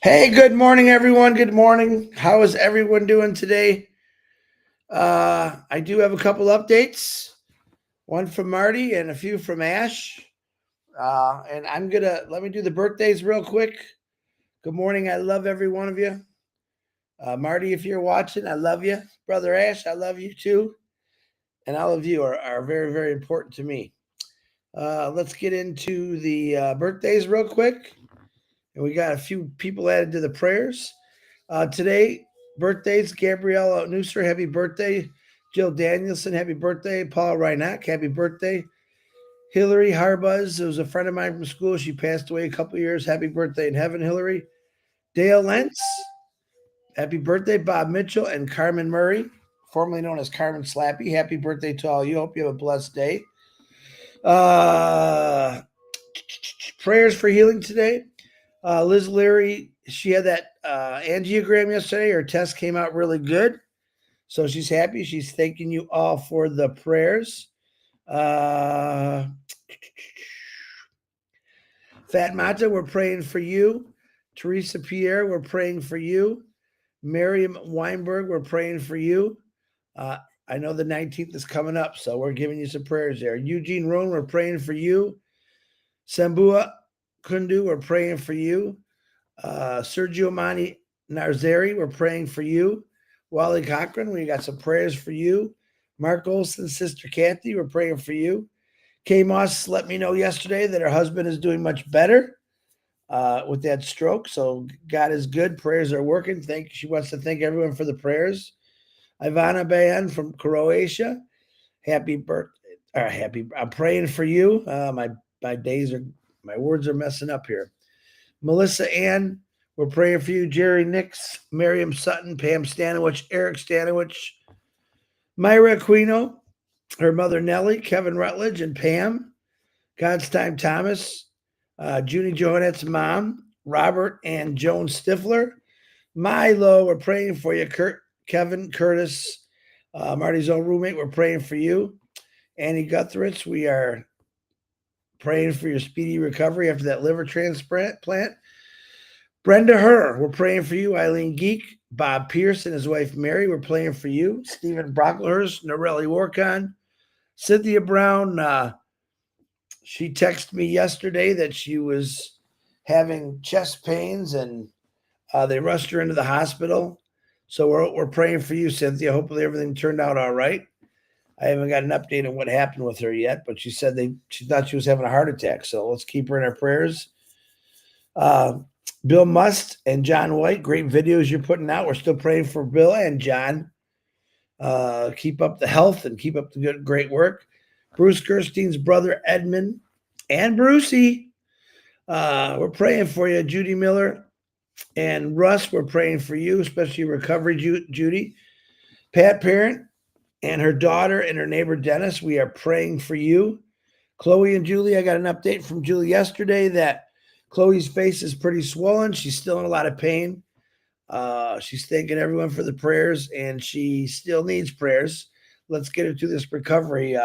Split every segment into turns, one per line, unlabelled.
Hey, good morning, everyone. Good morning. How is everyone doing today? I do have a couple updates, one from Marty and a few from Ash. And I'm gonna let me do the birthdays real quick. Good morning. I love every one of you. Marty, if you're watching, I love you. Brother Ash, I love you too. And all of you are very, very important to me. Let's get into the birthdays real quick. And we got a few people added to the prayers. Today, birthdays, Gabrielle Nusser, happy birthday. Jill Danielson, happy birthday. Paul Reinach, happy birthday. Hillary Harbuzz, it was a friend of mine from school. She passed away a couple years. Happy birthday in heaven, Hillary. Dale Lentz, happy birthday. Bob Mitchell and Carmen Murray, formerly known as Carmen Slappy. Happy birthday to all you. Hope you have a blessed day. Uh, Prayers for healing today. Liz Leary, she had that angiogram yesterday. Her test came out really good. So she's happy. She's thanking you all for the prayers. Fat Mata, we're praying for you. Teresa Pierre, we're praying for you. Miriam Weinberg, we're praying for you. I know the 19th is coming up, so we're giving you some prayers there. Eugene Roan, we're praying for you. Sambua Kundu, we're praying for you. Sergio Mani Narzeri, we're praying for you. Wally Cochran, we got some prayers for you. Mark Olson, Sister Kathy, we're praying for you. Kay Moss let me know yesterday that her husband is doing much better with that stroke. So God is good. Prayers are working. She wants to thank everyone for the prayers. Ivana Bayan from Croatia, happy birthday. I'm praying for you. My words are messing up here. Melissa Ann, we're praying for you. Jerry Nix, Miriam Sutton, Pam Stanowich, Eric Stanowich, Myra Aquino, her mother Nellie, Kevin Rutledge, and Pam, God's Time Thomas, Junie Johannet's mom, Robert and Joan Stifler, Milo, we're praying for you. Kevin Curtis, Marty's old roommate, we're praying for you. Annie Guthritz, we are praying for your speedy recovery after that liver transplant. Brenda Herr, we're praying for you. Eileen Geek, Bob Pierce and his wife Mary, we're praying for you. Stephen Brocklehurst, Norelli Warcon, Cynthia Brown, she texted me yesterday that she was having chest pains and they rushed her into the hospital. So we're praying for you, Cynthia. Hopefully everything turned out all right. I haven't got an update on what happened with her yet, but she said she thought she was having a heart attack. So let's keep her in our prayers. Bill Must and John White, great videos you're putting out. We're still praying for Bill and John. Keep up the health and keep up the great work. Bruce Gerstein's brother Edmund and Brucey, we're praying for you. Judy Miller and Russ, we're praying for you, especially recovery, Judy. Pat Parent and her daughter and her neighbor Dennis, we are praying for you. Chloe and Julie, I got an update from Julie yesterday that Chloe's face is pretty swollen. She's still in a lot of pain. She's thanking everyone for the prayers, and she still needs prayers. Let's get her through this recovery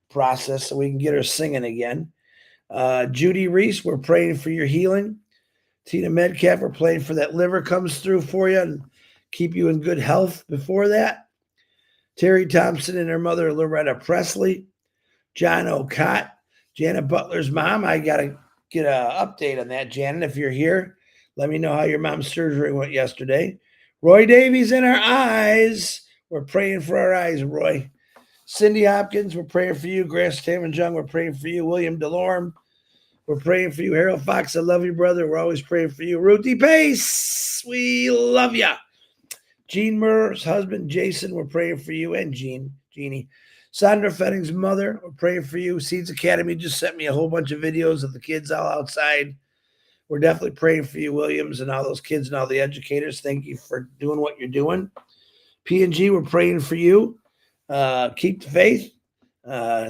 process so we can get her singing again. Judy Reese, we're praying for your healing. Tina Medcalf, we're praying for that liver comes through for you and keep you in good health before that. Terry Thompson and her mother, Loretta Presley. John O'Cott, Janet Butler's mom. I got to get an update on that, Janet. If you're here, let me know how your mom's surgery went yesterday. Roy Davies and our eyes. We're praying for our eyes, Roy. Cindy Hopkins, we're praying for you. Grace Tam Jung, we're praying for you. William DeLorme, we're praying for you. Harold Fox, I love you, brother. We're always praying for you. Ruthie Pace, we love you. Jean Murr's husband, Jason, we're praying for you. And Jeannie. Sandra Fetting's mother, we're praying for you. Seeds Academy just sent me a whole bunch of videos of the kids all outside. We're definitely praying for you, Williams, and all those kids and all the educators. Thank you for doing what you're doing. P&G, we're praying for you. Keep the faith.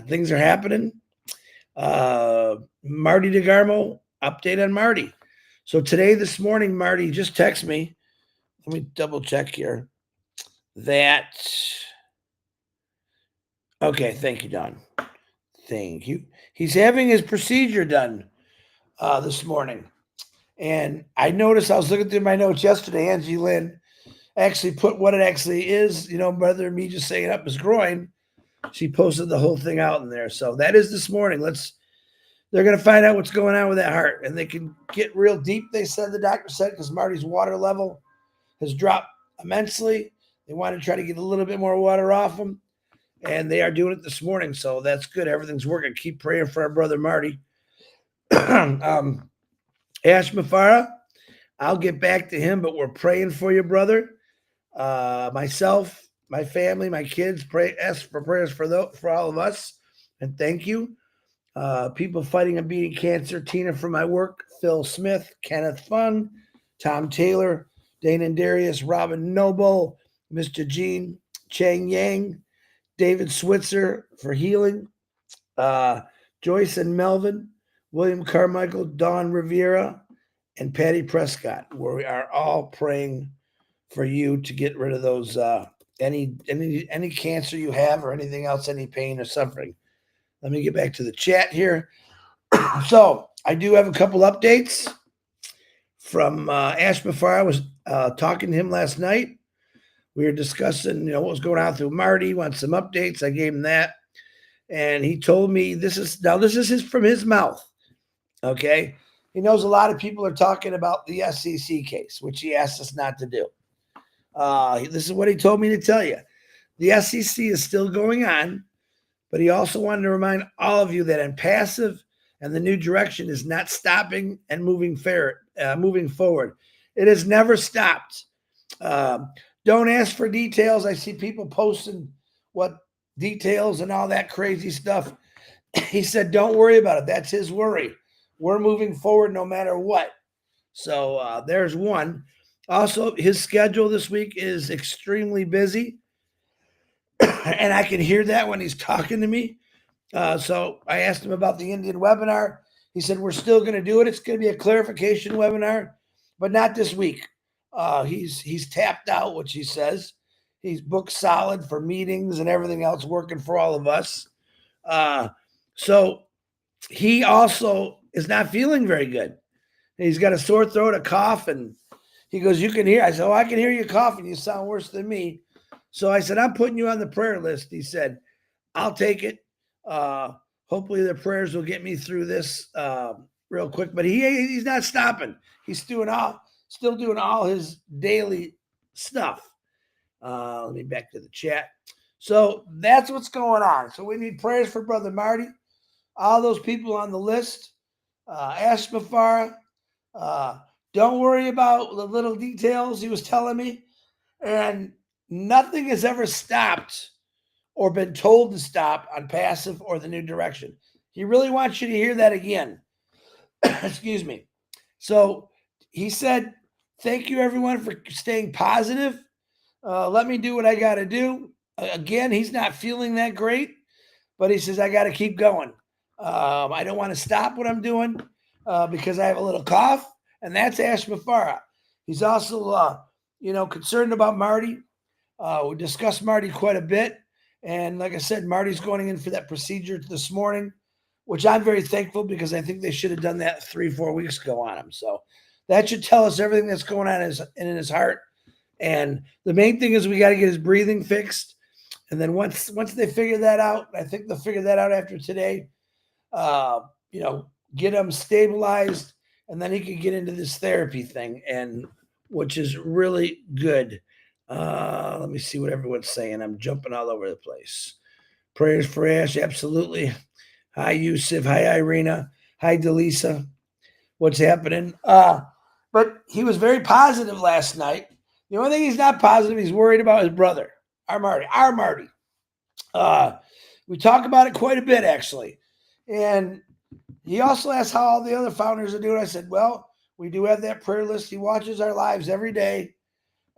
Things are happening. Marty DeGarmo, update on Marty. So this morning, Marty just texted me. Let me double check here. Okay, thank you, Don. Thank you. He's having his procedure done this morning. And I noticed, I was looking through my notes yesterday, Angie Lynn actually put what it actually is, rather than me just saying up his groin. She posted the whole thing out in there. So that is this morning. They're going to find out what's going on with that heart, and they can get real deep, the doctor said, because Marty's water level has dropped immensely. They want to try to get a little bit more water off him, and they are doing it this morning. So that's good. Everything's working. Keep praying for our brother Marty. Ash Mafara, I'll get back to him, but we're praying for you, brother. Myself, my family, my kids, ask for prayers for all of us, and thank you. People fighting and beating cancer, Tina from my work, Phil Smith, Kenneth Fun, Tom Taylor, Dane and Darius, Robin Noble, Mr. Gene, Chang Yang, David Switzer for healing, Joyce and Melvin, William Carmichael, Dawn Rivera, and Patty Prescott, where we are all praying for you to get rid of those any cancer you have or anything else, any pain or suffering. Let me get back to the chat here. So I do have a couple updates from Ash Mafar. I was talking to him last night. We were discussing, what was going on through Marty. Wants some updates. I gave him that, and he told me this is from his mouth. Okay, he knows a lot of people are talking about the SEC case, which he asked us not to do. This is what he told me to tell you. The SEC is still going on, but he also wanted to remind all of you that Impassive and the new direction is not stopping and moving forward. It has never stopped. Don't ask for details. I see people posting what details and all that crazy stuff. He said, don't worry about it. That's his worry. We're moving forward no matter what. So there's one. Also, his schedule this week is extremely busy. And I can hear that when he's talking to me. So I asked him about the Indian webinar. He said, we're still going to do it. It's going to be a clarification webinar, but not this week. He's tapped out, which he says. He's booked solid for meetings and everything else working for all of us. So he also is not feeling very good. He's got a sore throat, a cough, and he goes, you can hear. I said, I can hear you coughing. You sound worse than me. So I said, I'm putting you on the prayer list. He said, I'll take it. Hopefully the prayers will get me through this real quick. But he's not stopping. He's still doing all his daily stuff. Let me back to the chat. So that's what's going on. So we need prayers for Brother Marty. All those people on the list. Ash Mafara. Don't worry about the little details he was telling me. And nothing has ever stopped or been told to stop on Passive or the new direction. He really wants you to hear that again. Excuse me. So he said, thank you, everyone, for staying positive. Let me do what I got to do. Again, he's not feeling that great, but he says, I got to keep going. I don't want to stop what I'm doing because I have a little cough, and that's Ash Mafara. He's also, concerned about Marty. We discussed Marty quite a bit. And like I said, Marty's going in for that procedure this morning, which I'm very thankful because I think they should have done that 3-4 weeks ago on him. So that should tell us everything that's going on in his heart. And the main thing is we got to get his breathing fixed. And then once they figure that out, I think they'll figure that out after today, get him stabilized, and then he can get into this therapy thing, and which is really good. Let me see what everyone's saying. I'm jumping all over the place. Prayers for Ash, absolutely. Hi, Yusuf. Hi, Irina. Hi, Delisa. What's happening? But he was very positive last night. The only thing he's not positive, he's worried about his brother, our Marty. We talk about it quite a bit, actually. And he also asked how all the other founders are doing. I said, well, we do have that prayer list. He watches our lives every day.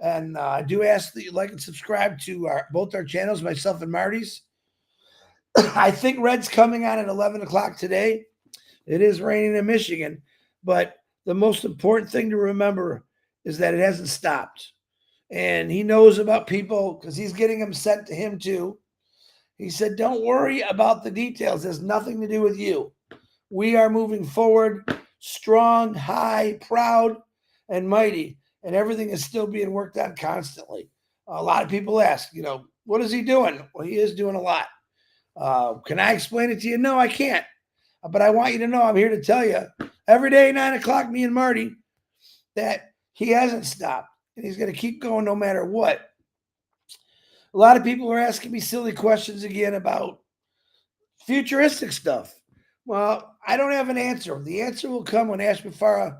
And I do ask that you like and subscribe to both our channels, myself and Marty's. I think Red's coming on at 11 o'clock today. It is raining in Michigan. But the most important thing to remember is that it hasn't stopped. And he knows about people because he's getting them sent to him too. He said, don't worry about the details. It has nothing to do with you. We are moving forward. strong, high, proud, and mighty. And everything is still being worked on constantly. A lot of people ask, what is he doing? Well, he is doing a lot. Can I explain it to you? No, I can't. But I want you to know I'm here to tell you every day, 9 o'clock, me and Marty, that he hasn't stopped. And he's going to keep going no matter what. A lot of people are asking me silly questions again about futuristic stuff. Well, I don't have an answer. The answer will come when Ash Mafara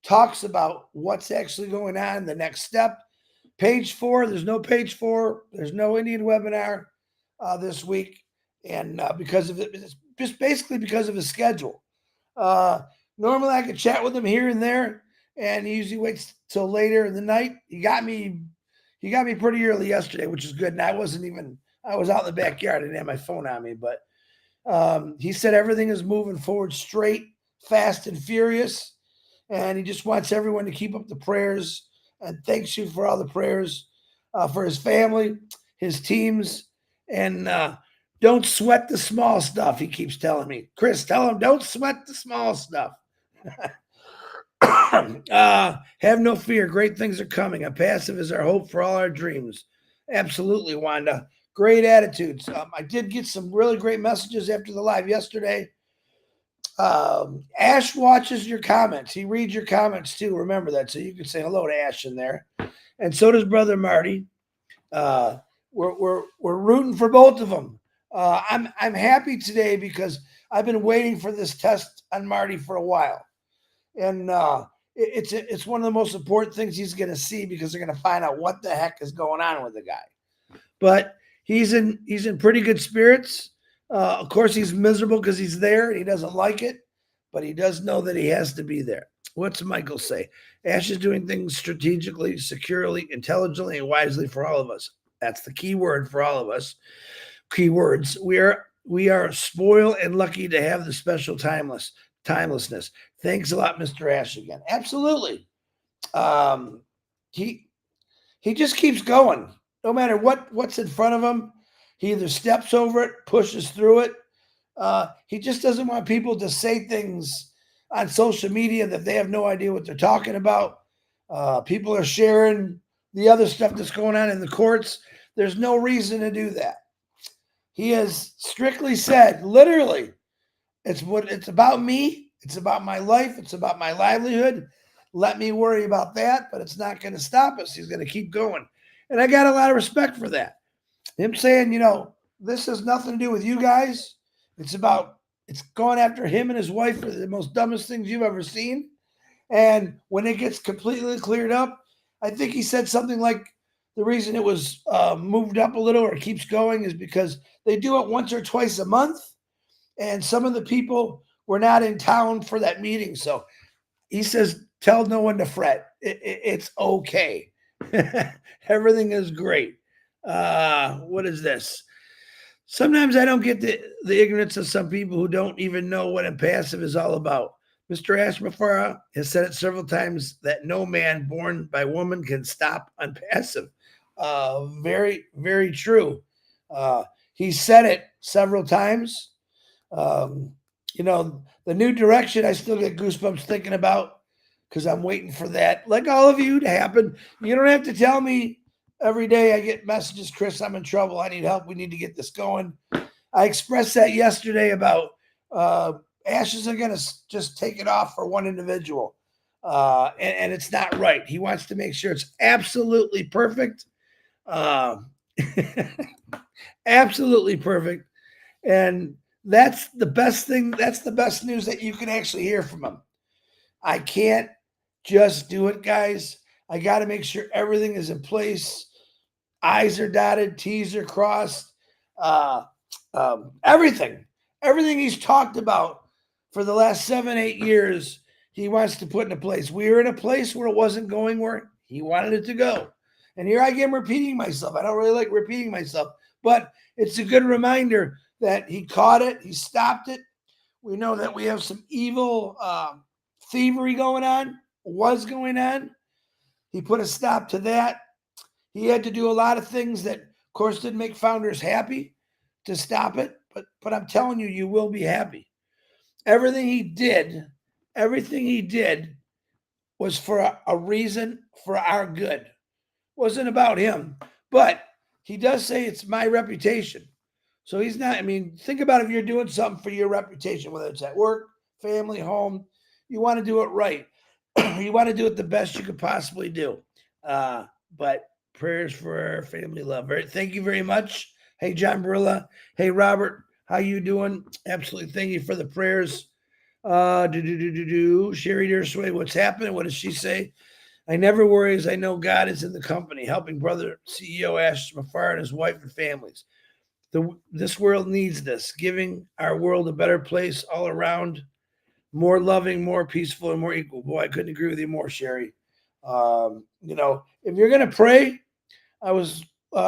talks about what's actually going on, the next step. Page 4, there's no page 4. There's no Indian webinar this week. And because of it, it's just basically because of his schedule. Normally I could chat with him here and there, and he usually waits till later in the night. He got me pretty early yesterday, which is good. And I was out in the backyard. I didn't have my phone on me, but he said everything is moving forward straight, fast, and furious. And he just wants everyone to keep up the prayers, and thanks you for all the prayers for his family, his teams, and don't sweat the small stuff, he keeps telling me. Chris, tell him, don't sweat the small stuff. Have no fear. Great things are coming. A passive is our hope for all our dreams. Absolutely, Wanda. Great attitudes. I did get some really great messages after the live yesterday. Ash watches your comments. He reads your comments too. Remember that. So you can say hello to Ash in there. And so does Brother Marty. We're rooting for both of them. I'm happy today because I've been waiting for this test on Marty for a while. And it's one of the most important things he's going to see, because they're going to find out what the heck is going on with the guy. But he's in pretty good spirits. Of course, he's miserable because he's there and he doesn't like it, but he does know that he has to be there. What's Michael say? Ash is doing things strategically, securely, intelligently, and wisely for all of us. That's the key word for all of us. Key words. We are spoiled and lucky to have the special timelessness. Thanks a lot, Mr. Ash again. Absolutely. He just keeps going. No matter what's in front of him, he either steps over it, pushes through it. He just doesn't want people to say things on social media that they have no idea what they're talking about. People are sharing the other stuff that's going on in the courts. There's no reason to do that. He has strictly said, literally, it's about me. It's about my life. It's about my livelihood. Let me worry about that, but it's not going to stop us. He's going to keep going. And I got a lot of respect for that. Him saying, this has nothing to do with you guys. It's going after him and his wife for the most dumbest things you've ever seen. And when it gets completely cleared up, I think he said something like the reason it was moved up a little or keeps going is because they do it once or twice a month. And some of the people were not in town for that meeting. So he says, tell no one to fret. It's okay. Everything is great. What is this? Sometimes I don't get the ignorance of some people who don't even know what impassive is all about. Mr. Ash Mafara has said it several times that no man born by woman can stop unpassive. Very, very true. He said it several times. The new direction, I still get goosebumps thinking about, because I'm waiting for that, like all of you, to happen. You don't have to tell me every day. I get messages, Chris, I'm in trouble. I need help. We need to get this going. I expressed that yesterday about Ash isn't going to just take it off for one individual. And it's not right. He wants to make sure it's absolutely perfect. Absolutely perfect. And that's the best thing. That's the best news that you can actually hear from him. I can't just do it, guys. I got to make sure everything is in place. I's are dotted, T's are crossed. Everything he's talked about for the last 7-8 years, he wants to put into place. We were in a place where it wasn't going where he wanted it to go. And here I am repeating myself. I don't really like repeating myself, but it's a good reminder that he caught it. He stopped it. We know that we have some evil thievery was going on. He put a stop to that. He had to do a lot of things that, of course, didn't make founders happy to stop it. But I'm telling you, you will be happy. Everything he did everything he did was for a reason for our good. It wasn't about him. But he does say it's my reputation. So he's not, I mean, think about if you're doing something for your reputation, whether it's at work, family, home, you want to do it right. You want to do it the best you could possibly do. Uh, but prayers for family love. Thank you very much. Hey, John Barilla. Hey, Robert. How you doing? Absolutely. Thank you for the prayers. Sherry Dersway, what's happening? What does she say? I never worry as I know God is in the company, helping brother CEO Ash Mafar and his wife and families. This world needs this, giving our world a better place all around, more loving, more peaceful, and more equal. Boy, I couldn't agree with you more, Sherry. If you're going to pray, I was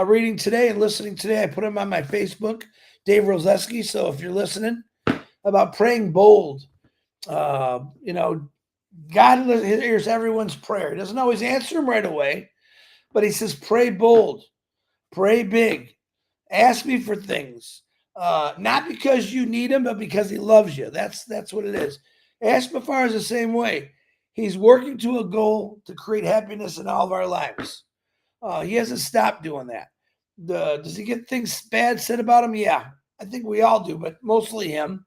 reading today and listening today. I put them on my Facebook, Dave Roseski. So if you're listening, about praying bold, God hears everyone's prayer. He doesn't always answer them right away, but he says, pray bold, pray big, ask me for things. Not because you need him, but because he loves you. That's what it is. Ash Mafar is the same way. He's working to a goal to create happiness in all of our lives. He hasn't stopped doing that. Does he get things bad said about him? Yeah, I think we all do, but mostly him.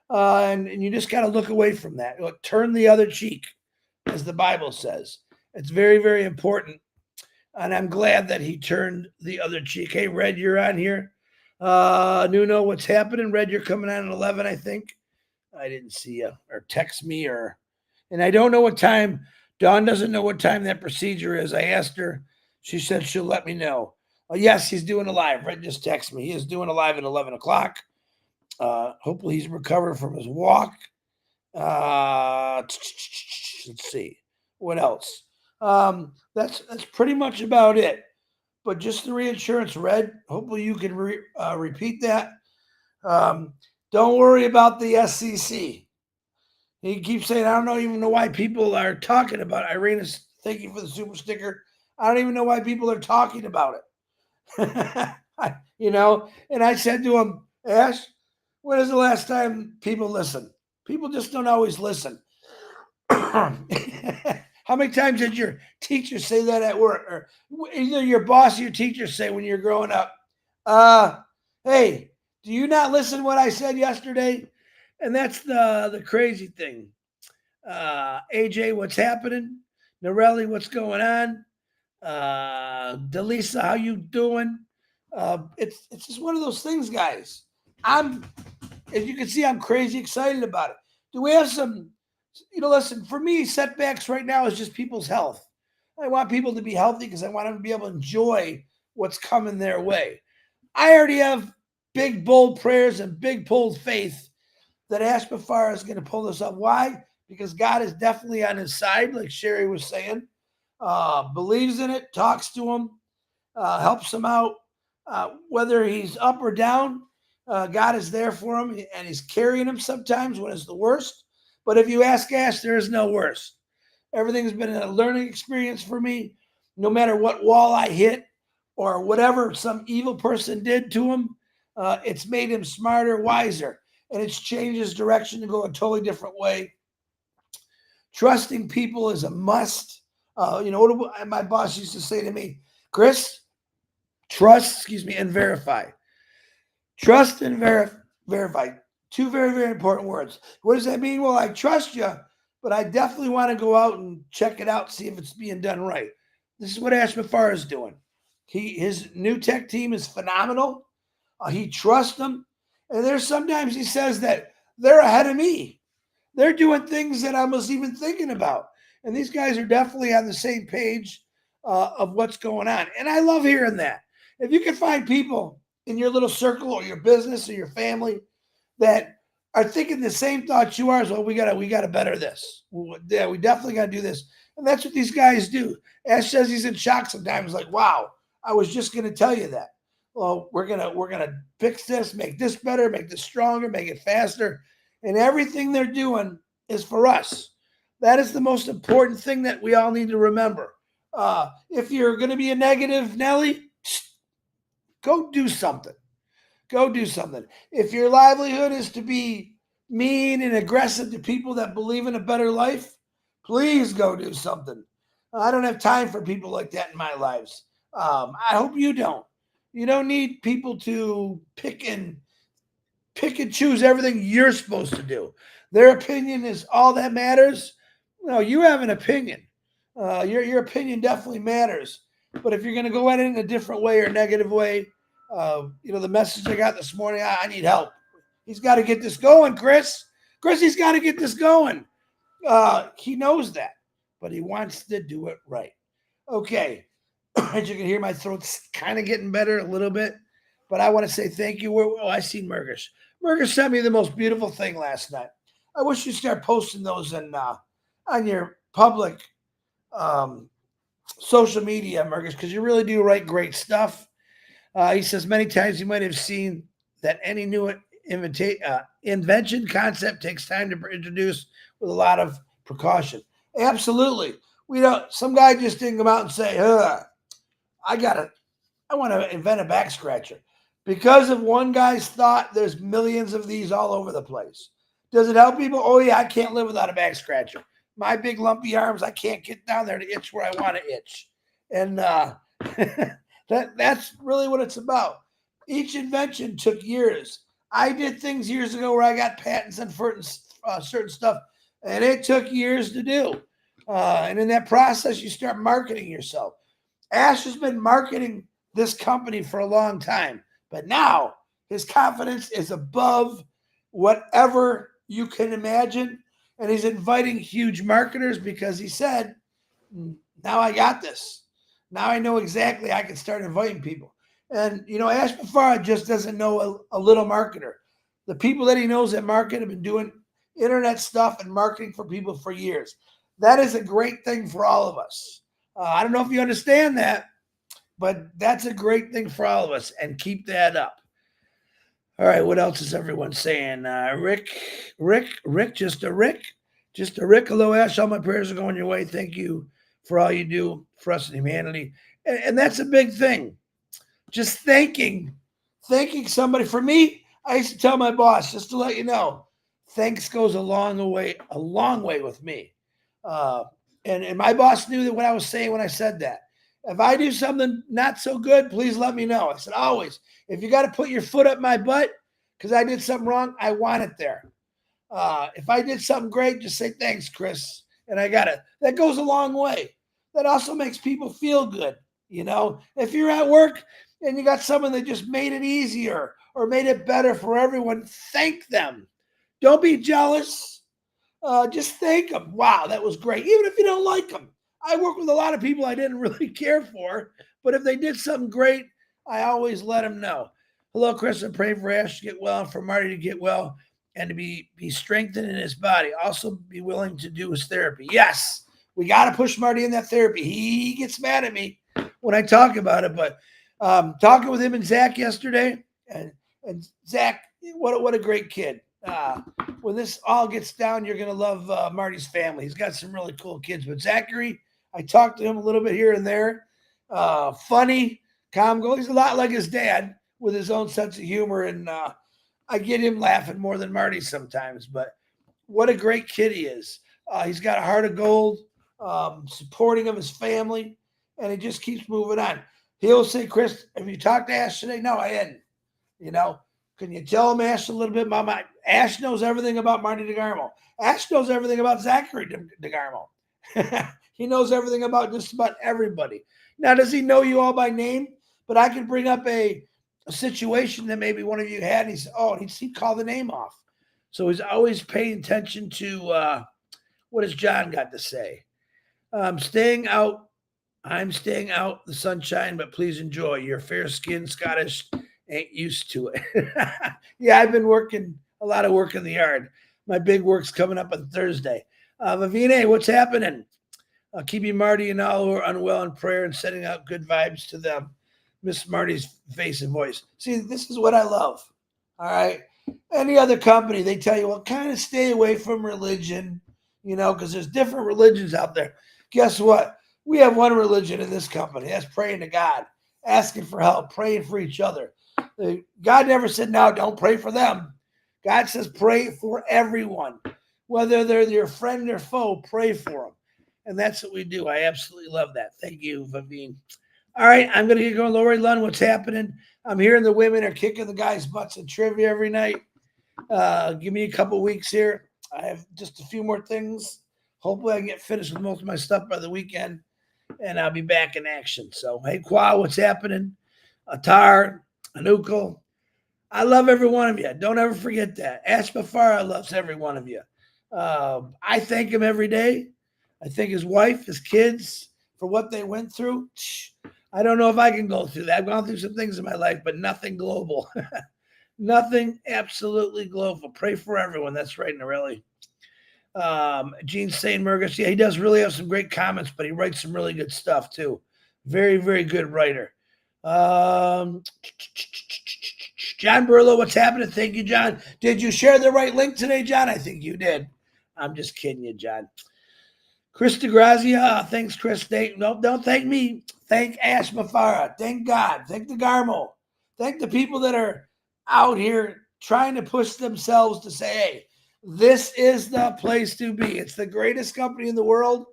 And you just got to look away from that. Turn the other cheek, as the Bible says. It's very, very important. And I'm glad that he turned the other cheek. Hey, Red, you're on here. Nuno, what's happening? Red, you're coming on at 11, I think. I didn't see you. Or text me and I don't know what time. Dawn doesn't know what time that procedure is. I asked her. She said she'll let me know. Yes, he's doing a live. Red just texted me. He is doing a live at 11 o'clock. Hopefully he's recovered from his walk. Let's see. What else? That's pretty much about it. But just the reinsurance, Red. Hopefully you can repeat that. Don't worry about the SEC. He keeps saying, I don't even know why people are talking about it. Irena's, thank you for the super sticker. I don't even know why people are talking about it. And I said to him, Ash, when is the last time people listen? People just don't always listen. How many times did your teacher say that at work? Or either your boss or your teacher say when you're growing up, hey, do you not listen to what I said yesterday? And that's the crazy thing. AJ, what's happening? Norelli, what's going on? Delisa, how you doing? It's just one of those things, guys. As you can see, I'm crazy excited about it. Do we have some, listen, for me, setbacks right now is just people's health. I want people to be healthy because I want them to be able to enjoy what's coming their way. I already have big, bold prayers and big, bold faith that Ash Mafar is going to pull this up. Why? Because God is definitely on his side, like Sherry was saying. Believes in it, talks to him, helps him out. Whether he's up or down, God is there for him, and he's carrying him sometimes when it's the worst. But if you ask Ash, there is no worst. Everything's been a learning experience for me. No matter what wall I hit or whatever some evil person did to him, it's made him smarter, wiser, and it's changed his direction to go a totally different way. Trusting people is a must. What my boss used to say to me, Chris, trust, and verify. Trust and verify. Two very, very important words. What does that mean? Well, I trust you, but I definitely want to go out and check it out, see if it's being done right. This is what Ash Mafar is doing. His new tech team is phenomenal. He trusts them. And there's sometimes he says that they're ahead of me. They're doing things that I was even thinking about. And these guys are definitely on the same page of what's going on. And I love hearing that. If you can find people in your little circle or your business or your family that are thinking the same thoughts you are, as well, we gotta better this. Yeah, we definitely gotta do this. And that's what these guys do. Ash says he's in shock sometimes, like, wow, I was just gonna tell you that. Well, we're gonna fix this, make this better, make this stronger, make it faster. And everything they're doing is for us. That is the most important thing that we all need to remember. If you're going to be a negative Nelly, go do something. Go do something. If your livelihood is to be, mean and aggressive to people that believe in a better life, please go do something. I don't have time for people like that in my lives. I hope you don't. You don't need people to pick and choose everything you're supposed to do. Their opinion is all that matters. No, you have an opinion. Your opinion definitely matters. But if you're going to go at it in a different way or a negative way, the message I got this morning, I need help. He's got to get this going, Chris. Chris, he's got to get this going. He knows that, but he wants to do it right. Okay. As you can hear, my throat's kind of getting better a little bit, but I want to say thank you. Oh, I seen Murgish. Murgish sent me the most beautiful thing last night. I wish you'd start posting those on your public social media, Murgish, because you really do write great stuff. He says many times you might have seen that any new invention concept takes time to introduce with a lot of precaution. Absolutely. Some guy just didn't come out and say, I want to invent a back scratcher. Because of one guy's thought, there's millions of these all over the place. Does it help people? Oh, yeah, I can't live without a back scratcher. My big lumpy arms, I can't get down there to itch where I want to itch. And that's really what it's about. Each invention took years. I did things years ago where I got patents on certain stuff, and it took years to do. And in that process, you start marketing yourself. Ash has been marketing this company for a long time, but now his confidence is above whatever you can imagine. And he's inviting huge marketers because he said, now I got this. Now I know exactly I can start inviting people. And, Ash Bafara just doesn't know a little marketer. The people that he knows that market have been doing internet stuff and marketing for people for years. That is a great thing for all of us. I don't know if you understand that, but that's a great thing for all of us, and keep that up. All right, what else is everyone saying? Rick, just a Rick. Hello, Ash. All my prayers are going your way. Thank you for all you do for us in humanity. And that's a big thing. Just thanking somebody. For me, I used to tell my boss, just to let you know, thanks goes a long way with me. And my boss knew that what I was saying when I said that. If I do something not so good, please let me know. I said, always, if you got to put your foot up my butt because I did something wrong, I want it there. If I did something great, just say, thanks, Chris. And I got it. That goes a long way. That also makes people feel good. If you're at work and you got someone that just made it easier or made it better for everyone, thank them. Don't be jealous. Just thank them. Wow, that was great. Even if you don't like them. I work with a lot of people I didn't really care for, but if they did something great, I always let them know. Hello, Chris. I pray for Ash to get well and for Marty to get well and to be strengthened in his body. Also be willing to do his therapy. Yes, we got to push Marty in that therapy. He gets mad at me when I talk about it, but talking with him and Zach yesterday, and Zach, what a great kid. When this all gets down, you're going to love Marty's family. He's got some really cool kids, but Zachary, I talked to him a little bit here and there. Funny, calm, go. He's a lot like his dad with his own sense of humor, and I get him laughing more than Marty sometimes, but what a great kid he is. He's got a heart of gold, supporting of his family, and he just keeps moving on. He'll say, Chris, have you talked to Ash today? No, I hadn't. Can you tell him, Ash, a little bit about Ash knows everything about Marty DeGarmo. Ash knows everything about Zachary DeGarmo. He knows everything about just about everybody. Now, does he know you all by name? But I could bring up a situation that maybe one of you had, and he said, oh, he'd call the name off. So he's always paying attention to what has John got to say. I'm staying out the sunshine, but please enjoy. Your fair-skinned Scottish ain't used to it. Yeah, I've been working a lot of work in the yard. My big work's coming up on Thursday. Vavine, what's happening? Keeping Marty and all who are unwell in prayer and sending out good vibes to them. Miss Marty's face and voice. See, this is what I love. All right. Any other company, they tell you, well, kind of stay away from religion, because there's different religions out there. Guess what? We have one religion in this company. That's praying to God, asking for help, praying for each other. God never said, no, don't pray for them. God says pray for everyone. Whether they're your friend or foe, pray for them. And that's what we do. I absolutely love that. Thank you, Vavine. All right, I'm going to get going. Lori Lund, what's happening? I'm hearing the women are kicking the guys' butts in trivia every night. Give me a couple weeks here. I have just a few more things. Hopefully, I can get finished with most of my stuff by the weekend, and I'll be back in action. So, hey, Qua, what's happening? Atar, Anukul, I love every one of you. Don't ever forget that. Ash Bafara loves every one of you. I thank him every day. I thank his wife, his kids for what they went through. I don't know if I can go through that. I've gone through some things in my life, but nothing global. Nothing absolutely global. Pray for everyone. That's right, Norelli. Gene Steinbergus, yeah, he does really have some great comments, but he writes some really good stuff too. Very, very good writer. John Burlow, what's happening? Thank you, John. Did you share the right link today, John? I think you did. I'm just kidding you, John. Chris DeGrazia, thanks, Chris. No, don't thank me. Thank Ash Mafara. Thank God. Thank the Garmo. Thank the people that are out here trying to push themselves to say, hey, this is the place to be. It's the greatest company in the world.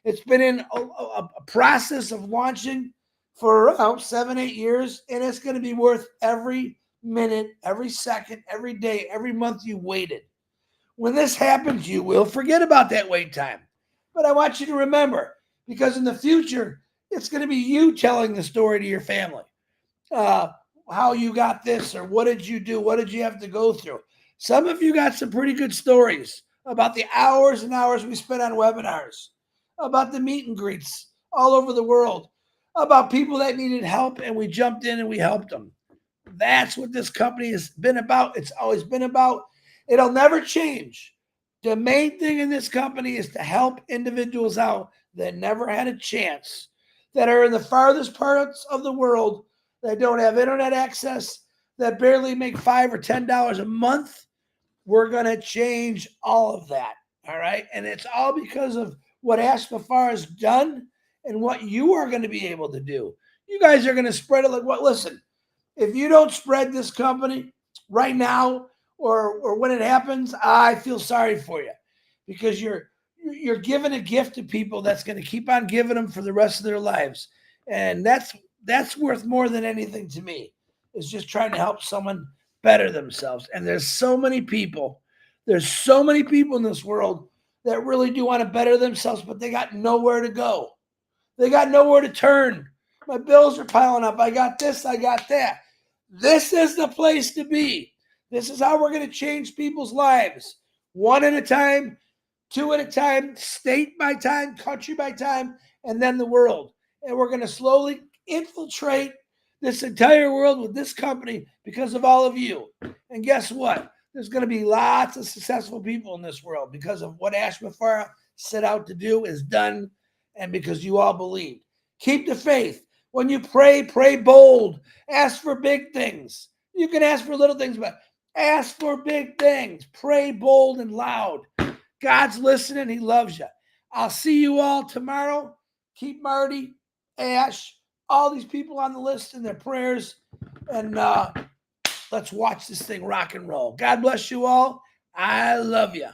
It's been in a process of launching for around 7-8 years, and it's going to be worth every minute, every second, every day, every month you waited. When this happens, you will forget about that wait time. But I want you to remember, because in the future, it's going to be you telling the story to your family. How you got this, or what did you do? What did you have to go through? Some of you got some pretty good stories about the hours and hours we spent on webinars, about the meet and greets all over the world, about people that needed help, and we jumped in and we helped them. That's what this company has been about. It's always been about. It'll never change. The main thing in this company is to help individuals out that never had a chance, that are in the farthest parts of the world, that don't have internet access, that barely make $5 or $10 a month. We're going to change all of that. All right. And it's all because of what Ash Mafar has done and what you are going to be able to do. You guys are going to spread it like what? Listen, if you don't spread this company right now or when it happens, I feel sorry for you, because you're giving a gift to people that's going to keep on giving them for the rest of their lives. And that's worth more than anything to me, is just trying to help someone better themselves. And there's so many people in this world that really do want to better themselves, but they got nowhere to go. They got nowhere to turn. My bills are piling up. I got this, I got that. This is the place to be. This is how we're going to change people's lives. One at a time, two at a time, state by time, country by time, and then the world. And we're going to slowly infiltrate this entire world with this company because of all of you. And guess what? There's going to be lots of successful people in this world because of what Ash Mafara set out to do is done, and because you all believe. Keep the faith. When you pray, pray bold. Ask for big things. You can ask for little things, but ask for big things. Pray bold and loud. God's listening. He loves you. I'll see you all tomorrow. Keep Marty, Ash, all these people on the list in their prayers. And let's watch this thing rock and roll. God bless you all. I love you.